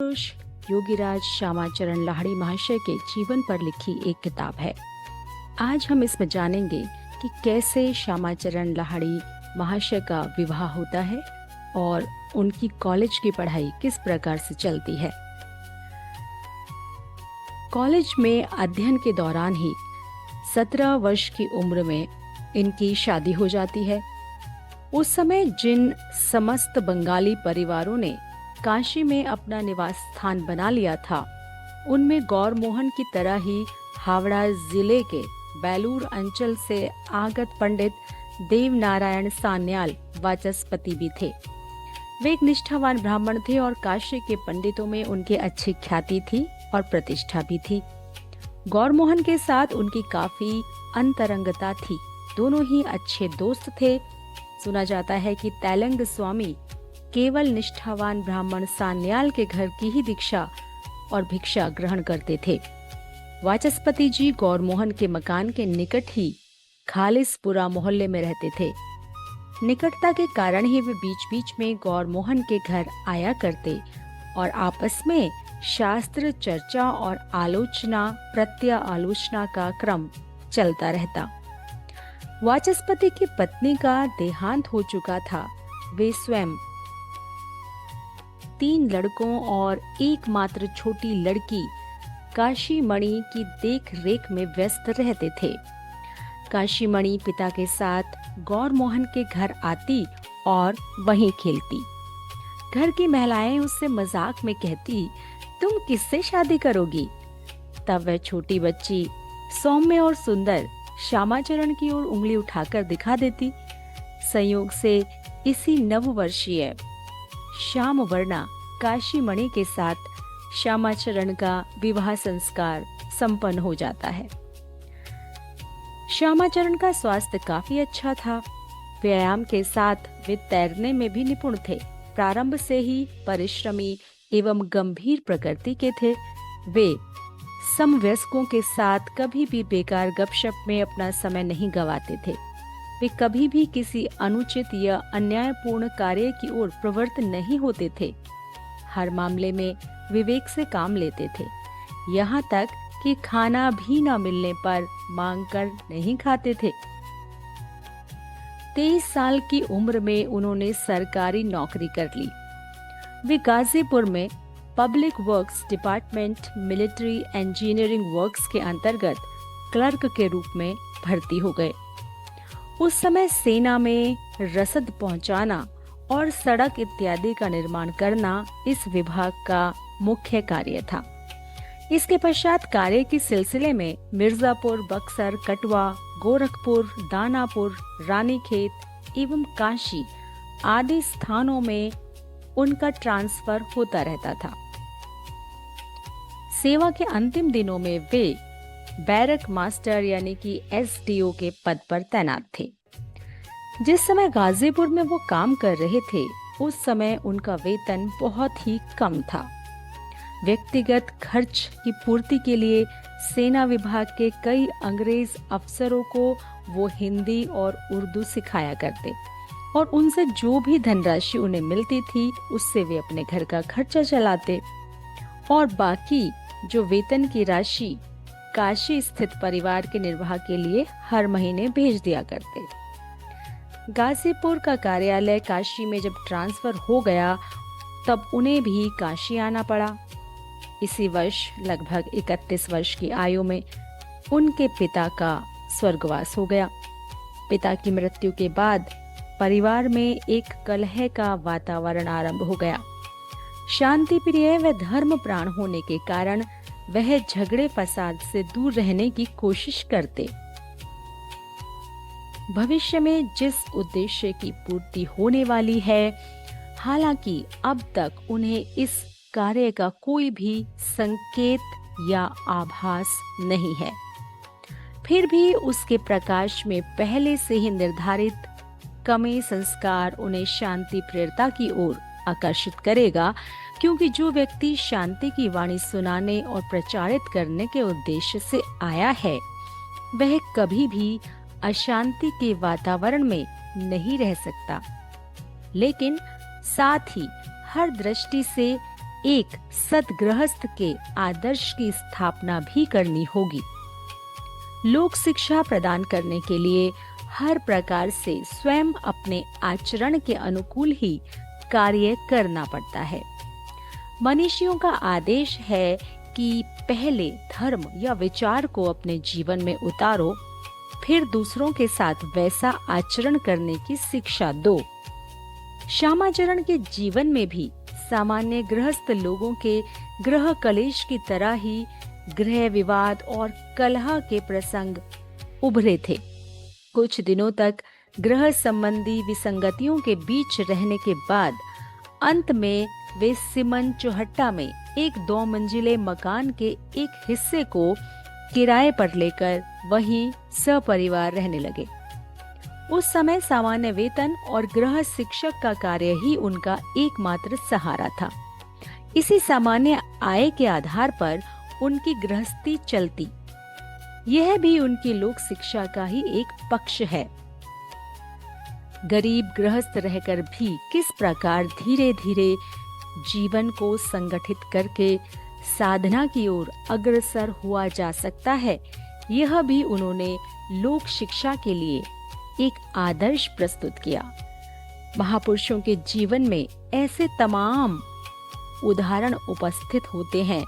महापुरुष योगीराज श्यामाचरण लाहिड़ी महाशय के जीवन पर लिखी एक किताब है। आज हम इसमें जानेंगे कि कैसे श्यामाचरण लाहिड़ी महाशय का विवाह होता है और उनकी कॉलेज की पढ़ाई किस प्रकार से चलती है। कॉलेज में अध्ययन के दौरान ही 17 वर्ष की उम्र में इनकी शादी हो जाती है। उस समय जिन समस्त बंगाली परिवारों ने काशी में अपना निवास स्थान बना लिया था, उनमें गौर मोहन की तरह ही हावड़ा जिले के बेलूर अंचल से आगत पंडित देवनारायण सान्याल वाचस्पति भी थे। वे एक निष्ठावान ब्राह्मण थे और काशी के पंडितों में उनकी अच्छी ख्याति थी और प्रतिष्ठा भी थी। गौर मोहन के साथ उनकी काफी अंतरंगता थी। दोनों ही अच्छे दोस्त थे। सुना जाता है कि तैलंग स्वामी केवल निष्ठावान ब्राह्मण सान्याल के घर की ही दीक्षा और भिक्षा ग्रहण करते थे। वाचस्पति जी गौर मोहन के मकान के निकट ही खालिसपुरा मोहल्ले में रहते थे। निकटता के कारण ही वे बीच बीच में गौर मोहन के घर आया करते और आपस में शास्त्र चर्चा और आलोचना प्रत्यालोचना का क्रम चलता रहता। वाचस्पति की पत्नी का देहांत हो चुका था। वे स्वयं 3 लड़कों और एकमात्र छोटी लड़की काशी मणि की देख रेख में व्यस्त रहते थे। काशी मणि पिता के साथ गौर मोहन के घर आती और वहीं खेलती। घर की महिलाएं उससे मजाक में कहती, तुम किससे शादी करोगी? तब वह छोटी बच्ची सौम्य और सुंदर श्यामाचरण की ओर उंगली उठाकर दिखा देती। संयोग से इसी नववर्षीय श्यामवर्णा काशी मणि के साथ श्यामाचरण का विवाह संस्कार संपन्न हो जाता है। श्यामाचरण का स्वास्थ्य काफी अच्छा था। व्यायाम के साथ वे तैरने में भी निपुण थे। प्रारंभ से ही परिश्रमी एवं गंभीर प्रकृति के थे। वे समवयस्कों के साथ कभी भी बेकार गपशप में अपना समय नहीं गंवाते थे। वे कभी भी किसी अनुचित या अन्यायपूर्ण कार्य की ओर प्रवृत्त नहीं होते थे। हर मामले में विवेक से काम लेते थे। यहाँ तक कि खाना भी न मिलने पर मांग कर नहीं खाते थे। 23 साल की उम्र में उन्होंने सरकारी नौकरी कर ली। वे गाजीपुर में public works department military engineering works के अंतर्गत क्लर्क के रूप में भर्ती हो गए। उस समय सेना में रसद पहुंचाना और सड़क इत्यादि का निर्माण करना इस विभाग का मुख्य कार्य था। इसके पश्चात कार्य के सिलसिले में मिर्जापुर, बक्सर, कटवा, गोरखपुर, दानापुर, रानीखेत एवं काशी आदि स्थानों में उनका ट्रांसफर होता रहता था। सेवा के अंतिम दिनों में वे बैरक मास्टर यानी कि SDO के पद पर तैनात थे। जिस समय गाजीपुर में वो काम कर रहे थे, उस समय उनका वेतन बहुत ही कम था। व्यक्तिगत खर्च की पूर्ति के लिए सेना विभाग के कई अंग्रेज अफसरों को वो हिंदी और उर्दू सिखाया करते और उनसे जो भी धनराशि उन्हें मिलती थी उससे वे अपने घर का खर्चा चलाते और बाकी जो वेतन की राशि काशी स्थित परिवार के निर्वाह के लिए हर महीने भेज दिया करते। गाजीपुर का कार्यालय काशी में जब ट्रांसफर हो गया तब उन्हें भी काशी आना पड़ा। इसी वर्ष लगभग 31 वर्ष की आयु में उनके पिता का स्वर्गवास हो गया। पिता की मृत्यु के बाद परिवार में एक कलह का वातावरण आरंभ हो गया। शांति प्रिय व धर्म प्राण होने के कारण वह झगड़े फसाद से दूर रहने की कोशिश करते। भविष्य में जिस उद्देश्य की पूर्ति होने वाली है, हालांकि अब तक उन्हें इस कार्य का कोई भी संकेत या आभास नहीं है, फिर भी उसके प्रकाश में पहले से ही निर्धारित कमे संस्कार उन्हें शांति प्रियता की ओर आकर्षित करेगा, क्योंकि जो व्यक्ति शांति की वाणी सुनाने और प्रचारित करने के उद्देश्य से आया है, वह कभी भी अशांति के वातावरण में नहीं रह सकता। लेकिन साथ ही हर दृष्टि से एक सद्गृहस्थ के आदर्श की स्थापना भी करनी होगी। लोक शिक्षा प्रदान करने के लिए हर प्रकार से स्वयं अपने आचरण के अनुकूल ही कार्य करना पड़ता है। मनीषियों का आदेश है कि पहले धर्म या विचार को अपने जीवन में उतारो, फिर दूसरों के साथ वैसा आचरण करने की शिक्षा दो। श्यामाचरण के जीवन में भी सामान्य गृहस्थ लोगों के गृह कलेश की तरह ही गृह विवाद और कलह के प्रसंग उभरे थे। कुछ दिनों तक गृह संबंधी विसंगतियों के बीच रहने के बाद अंत में वे सिमन चौहट्टा में एक 2 मंजिले मकान के एक हिस्से को किराए पर लेकर वहीं सपरिवार रहने लगे। उस समय सामान्य वेतन और गृह शिक्षक का कार्य ही उनका एकमात्र सहारा था। इसी सामान्य आय के आधार पर उनकी गृहस्थी चलती। यह भी उनकी लोक शिक्षा का ही एक पक्ष है। गरीब गृहस्थ रहकर भी किस प्रकार धीरे धीरे जीवन को संगठित करके साधना की ओर अग्रसर हुआ जा सकता है, यह भी उन्होंने लोक शिक्षा के लिए एक आदर्श प्रस्तुत किया। महापुरुषों के जीवन में ऐसे तमाम उदाहरण उपस्थित होते हैं।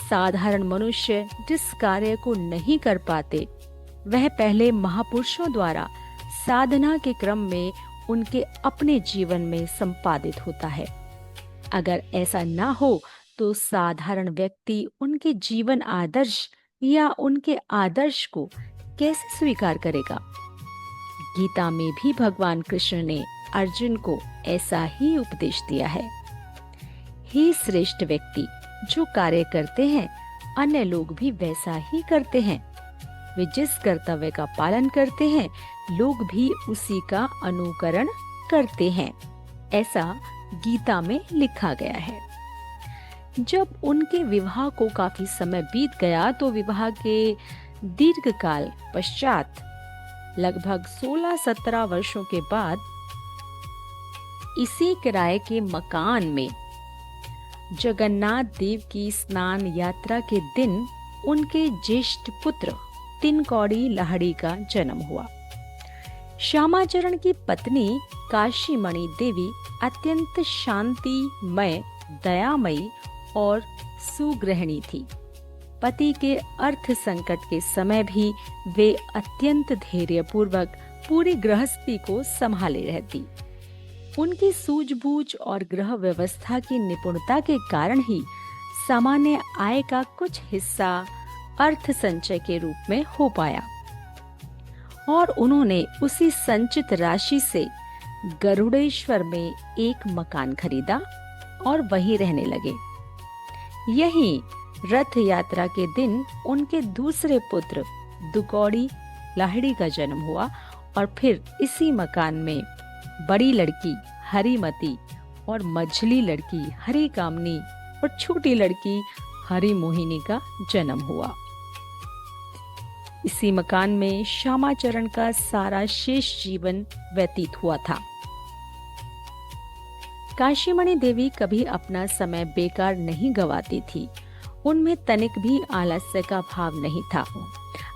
साधारण मनुष्य जिस कार्य को नहीं कर पाते, वह पहले महापुरुषों द्वारा साधना के क्रम में उनके अपने जीवन में संपादित होता है। अगर ऐसा ना हो तो साधारण व्यक्ति उनके जीवन आदर्श या उनके आदर्श को कैसे स्वीकार करेगा। गीता में भी भगवान कृष्ण ने अर्जुन को ऐसा ही उपदेश दिया है। हे श्रेष्ठ व्यक्ति, जो कार्य करते हैं अन्य लोग भी वैसा ही करते हैं। वे जिस कर्तव्य का पालन करते हैं लोग भी उसी का अनुकरण करते हैं। ऐसा गीता में लिखा गया है। जब उनके विवाह को काफी समय बीत गया तो विवाह के दीर्घ काल पश्चात लगभग 16-17 वर्षों के बाद इसी किराए के मकान में जगन्नाथ देव की स्नान यात्रा के दिन उनके ज्येष्ठ पुत्र तिनकौड़ी लाहिड़ी का जन्म हुआ। श्यामाचरण की पत्नी काशीमणि देवी अत्यंत शांतिमय, दयामयी और सुगृहिणी थी। पति के अर्थ संकट के समय भी वे अत्यंत धैर्यपूर्वक पूरी गृहस्थी को संभाले रहती। उनकी सूझबूझ और गृह व्यवस्था की निपुणता के कारण ही सामान्य आय का कुछ हिस्सा अर्थ संचय के रूप में हो पाया और उन्होंने उसी संचित राशि से गरुड़ेश्वर में एक मकान खरीदा और वहीं रहने लगे। यहीं रथ यात्रा के दिन उनके दूसरे पुत्र दुकौड़ी लाहिड़ी का जन्म हुआ और फिर इसी मकान में बड़ी लड़की हरिमती और मझली लड़की हरि कामनी और छोटी लड़की हरि मोहिनी का जन्म हुआ। इसी मकान में श्यामाचरण का सारा शेष जीवन व्यतीत हुआ था। काशीमणि देवी कभी अपना समय बेकार नहीं गवाती थी। उनमें तनिक भी आलस्य का भाव नहीं था।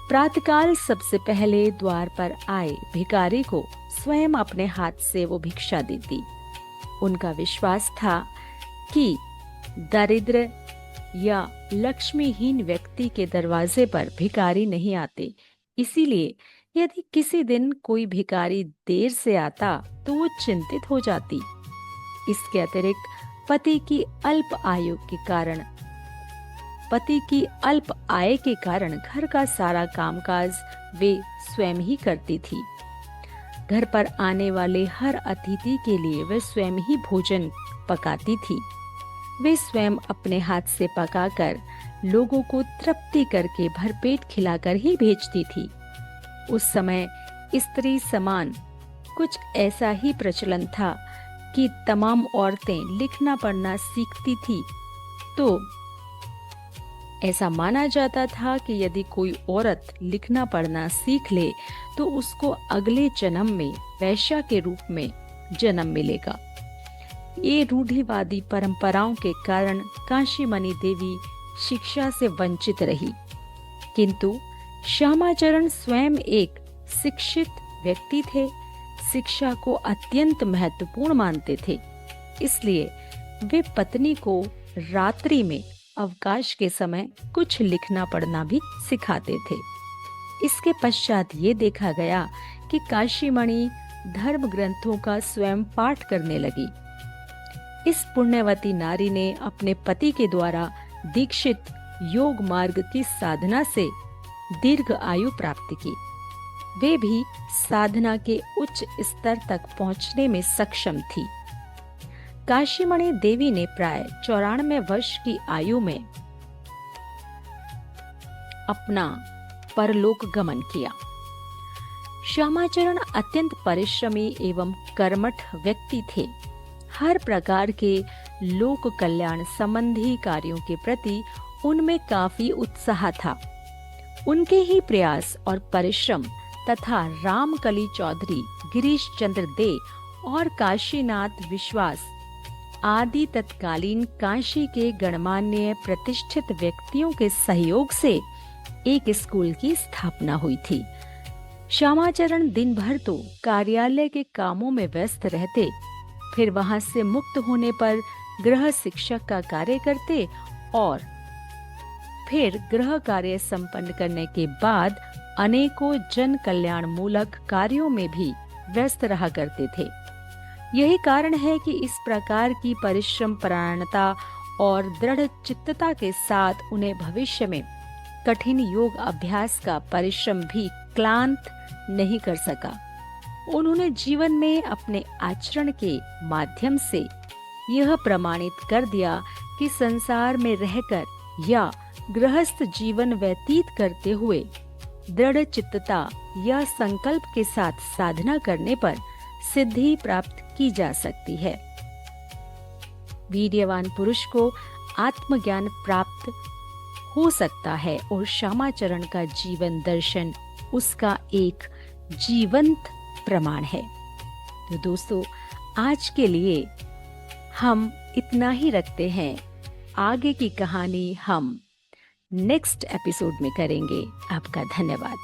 प्रातःकाल सबसे पहले द्वार पर आए भिखारी को स्वयं अपने हाथ से वो भिक्षा देती। उनका विश्वास था कि दरिद्र या लक्ष्मीहीन व्यक्ति के दरवाजे पर भिखारी नहीं आते, इसीलिए यदि किसी दिन कोई भिखारी देर से आता तो वो चिंतित हो जाती। इसके अतिरिक्त पति की अल्प आय के कारण घर का सारा कामकाज वे स्वयं ही करती थी। घर पर आने वाले हर अतिथि के लिए वे स्वयं ही भोजन पकाती थी। वे स्वयं अपने हाथ से पकाकर लोगों को तृप्ति करके भरपेट खिलाकर ही भेजती थी। उस समय स्त्री समान कुछ ऐसा ही प्रचलन था कि तमाम औरतें लिखना पढ़ना सीखती थी, तो ऐसा माना जाता था कि यदि कोई औरत लिखना पढ़ना सीख ले तो उसको अगले जन्म में वैश्या के रूप में जन्म मिलेगा। ये रूढ़िवादी परंपराओं के कारण काशीमणि देवी शिक्षा से वंचित रही, किंतु श्यामाचरण स्वयं एक शिक्षित व्यक्ति थे, शिक्षा को अत्यंत महत्वपूर्ण मानते थे। इसलिए वे पत्नी को रात्रि में अवकाश के समय कुछ लिखना पढ़ना भी सिखाते थे। इसके पश्चात ये देखा गया कि काशीमणि धर्म ग्रंथों का स्वयं पाठ करने लगी। इस पुण्यवती नारी ने अपने पति के द्वारा दीक्षित योग मार्ग की साधना से दीर्घ आयु प्राप्त की। वे भी साधना के उच्च स्तर तक पहुंचने में सक्षम थी। काशीमणि देवी ने प्राय 94 वर्ष की आयु में अपना परलोक गमन किया। श्यामाचरण अत्यंत परिश्रमी एवं कर्मठ व्यक्ति थे। हर प्रकार के लोक कल्याण संबंधी कार्यों के प्रति उनमें काफी उत्साह था। उनके ही प्रयास और परिश्रम तथा रामकली चौधरी, गिरीश चंद्र दे और काशीनाथ विश्वास आदि तत्कालीन काशी के गणमान्य प्रतिष्ठित व्यक्तियों के सहयोग से एक स्कूल की स्थापना हुई थी। श्यामाचरण दिन भर तो कार्यालय के कामों में व्यस्त रहते, फिर वहां से मुक्त होने पर गृह शिक्षक का कार्य करते और फिर गृह कार्य संपन्न करने के बाद अनेकों जन कल्याण मूलक कार्यों में भी व्यस्त रहा करते थे। यही कारण है कि इस प्रकार की परिश्रम परायणता और दृढ़ चित्तता के साथ उन्हें भविष्य में कठिन योग अभ्यास का परिश्रम भी क्लांत नहीं कर सका। उन्होंने जीवन में अपने आचरण के माध्यम से यह प्रमाणित कर दिया कि संसार में रहकर या गृहस्थ जीवन व्यतीत करते हुए दृढ़ चित्तता या संकल्प के साथ साधना करने पर सिद्धि प्राप्त की जा सकती है। वीर्यवान पुरुष को आत्मज्ञान प्राप्त हो सकता है और श्यामाचरण का जीवन दर्शन उसका एक जीवंत प्रमाण है। तो दोस्तों, आज के लिए हम इतना ही रखते हैं। आगे की कहानी हम नेक्स्ट एपिसोड में करेंगे। आपका धन्यवाद।